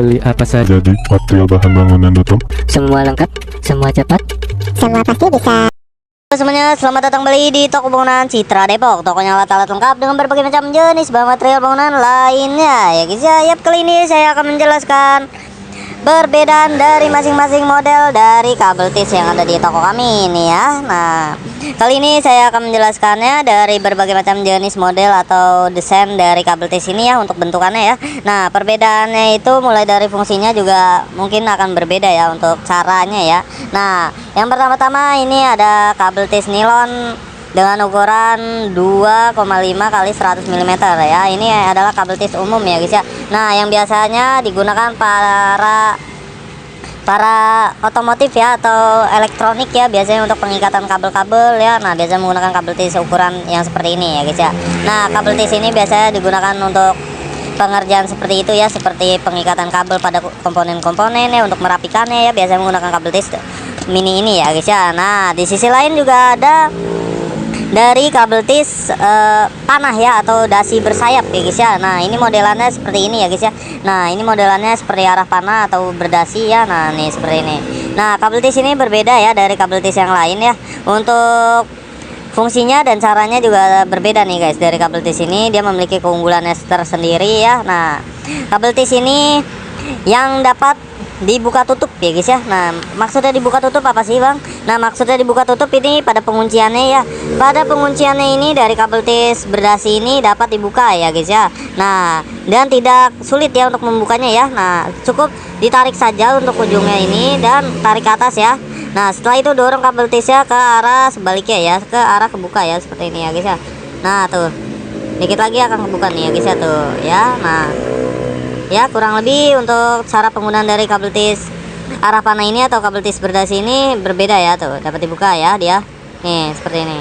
Beli apa saja? Jadi material bahan bangunan tutup. Semua lengkap, semua cepat. Semua pasti bisa. Halo semuanya, selamat datang kembali di toko bangunan Citra Depok. Tokonya alat-alat lengkap dengan berbagai macam jenis bahan material bangunan lainnya. Ya guys ya, kali ini saya akan menjelaskan perbedaan dari masing-masing model dari kabel tis yang ada di toko kami ini ya. Nah, kali ini saya akan menjelaskannya dari berbagai macam jenis model atau desain dari kabel tis ini ya, untuk bentukannya ya. Nah, perbedaannya itu mulai dari fungsinya juga mungkin akan berbeda ya untuk caranya ya. Nah, yang pertama-tama ini ada kabel tis nilon dengan ukuran 2,5 kali 100 mm ya. Ini adalah kabel tis umum ya guys ya. Nah, yang biasanya digunakan para otomotif ya atau elektronik ya, biasanya untuk pengikatan kabel-kabel ya. Nah, biasanya menggunakan kabel tis ukuran yang seperti ini ya guys ya. Nah, kabel tis ini biasanya digunakan untuk pengerjaan seperti itu ya, seperti pengikatan kabel pada komponen-komponen ya, untuk merapikannya ya, biasanya menggunakan kabel tis mini ini ya guys ya. Nah, di sisi lain juga ada dari kabel tis panah ya atau dasi bersayap ya guys ya. Nah, ini modelannya seperti ini ya guys ya. Nah, ini modelannya seperti arah panah atau berdasi ya. Nah, nih seperti ini. Nah, kabel tis ini berbeda ya dari kabel tis yang lain ya. Untuk fungsinya dan caranya juga berbeda nih guys. Dari kabel tis ini dia memiliki keunggulannya tersendiri ya. Nah, kabel tis ini yang dapat dibuka tutup ya guys ya. Nah, maksudnya dibuka tutup apa sih bang? Nah, maksudnya dibuka tutup ini pada pengunciannya ya. Pada pengunciannya ini dari kabel tis berdasi ini dapat dibuka ya guys ya. Nah, dan tidak sulit ya untuk membukanya ya. Nah, cukup ditarik saja untuk ujungnya ini dan tarik ke atas ya. Nah, setelah itu dorong kabel tisnya ke arah sebaliknya ya, ke arah kebuka ya, seperti ini ya guys ya. Nah, tuh dikit lagi akan kebuka nih ya guys ya, tuh ya. Nah ya, kurang lebih untuk cara penggunaan dari kabel tis arah panah ini atau kabel tis berdasi ini berbeda ya. Tuh dapat dibuka ya dia nih seperti ini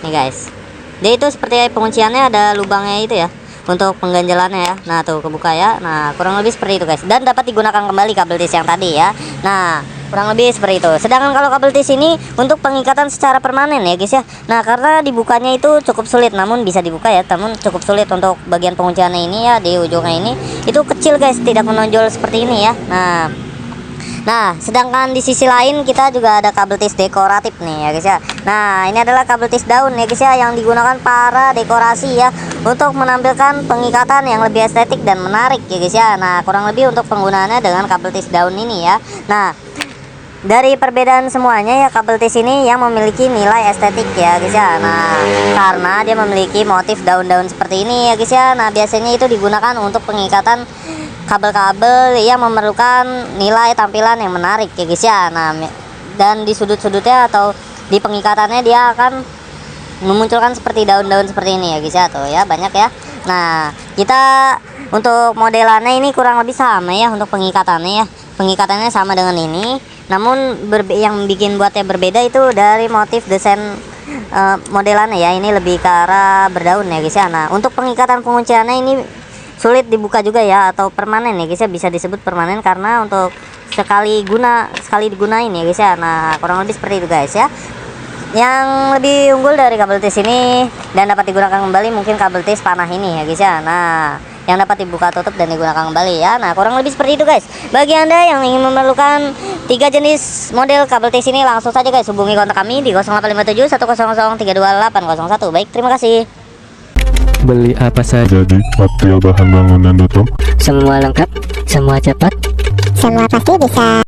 nih guys. Dia itu seperti pengunciannya ada lubangnya itu ya untuk pengganjalannya ya. Nah, tuh kebuka ya. Nah, kurang lebih seperti itu guys, dan dapat digunakan kembali kabel tis yang tadi ya. Nah, kurang lebih seperti itu. Sedangkan kalau kabel tis ini untuk pengikatan secara permanen ya guys ya. Nah, karena dibukanya itu cukup sulit, namun bisa dibuka ya, namun cukup sulit untuk bagian pengunciannya ini ya. Di ujungnya ini itu kecil guys, tidak menonjol seperti ini ya. Nah, sedangkan di sisi lain kita juga ada kabel tis dekoratif nih ya guys ya. Nah, ini adalah kabel tis daun ya guys ya, yang digunakan para dekorasi ya, untuk menampilkan pengikatan yang lebih estetik dan menarik ya guys ya. Nah, kurang lebih untuk penggunaannya dengan kabel tis daun ini ya. Nah, dari perbedaan semuanya ya, kabel tis ini yang memiliki nilai estetik ya guys ya. Nah, karena dia memiliki motif daun-daun seperti ini ya guys ya. Nah, biasanya itu digunakan untuk pengikatan kabel-kabel yang memerlukan nilai tampilan yang menarik ya guys ya. Nah, dan di sudut-sudutnya atau di pengikatannya dia akan memunculkan seperti daun-daun seperti ini ya guys ya, tuh ya, banyak ya. Nah, kita untuk modelannya ini kurang lebih sama ya untuk pengikatannya ya. Pengikatannya sama dengan ini, namun yang bikin buatnya berbeda itu dari motif desain modelannya ya. Ini lebih ke arah berdaun ya guys ya. Nah, untuk pengikatan pengunciannya ini sulit dibuka juga ya, atau permanen ya guys ya, bisa disebut permanen karena untuk sekali digunain ya guys ya. Nah, kurang lebih seperti itu guys ya. Yang lebih unggul dari kabel tis ini dan dapat digunakan kembali mungkin kabel tis panah ini ya guys ya. Nah, yang dapat dibuka tutup dan digunakan kembali ya. Nah, kurang lebih seperti itu guys. Bagi anda yang ingin memerlukan 3 jenis model kabel tis ini, langsung saja guys hubungi kontak kami di 0857 100 32801. Baik, terima kasih. Beli apa saja? Jadi material bahan bangunan tutup. Semua lengkap, semua cepat. Semua pasti bisa.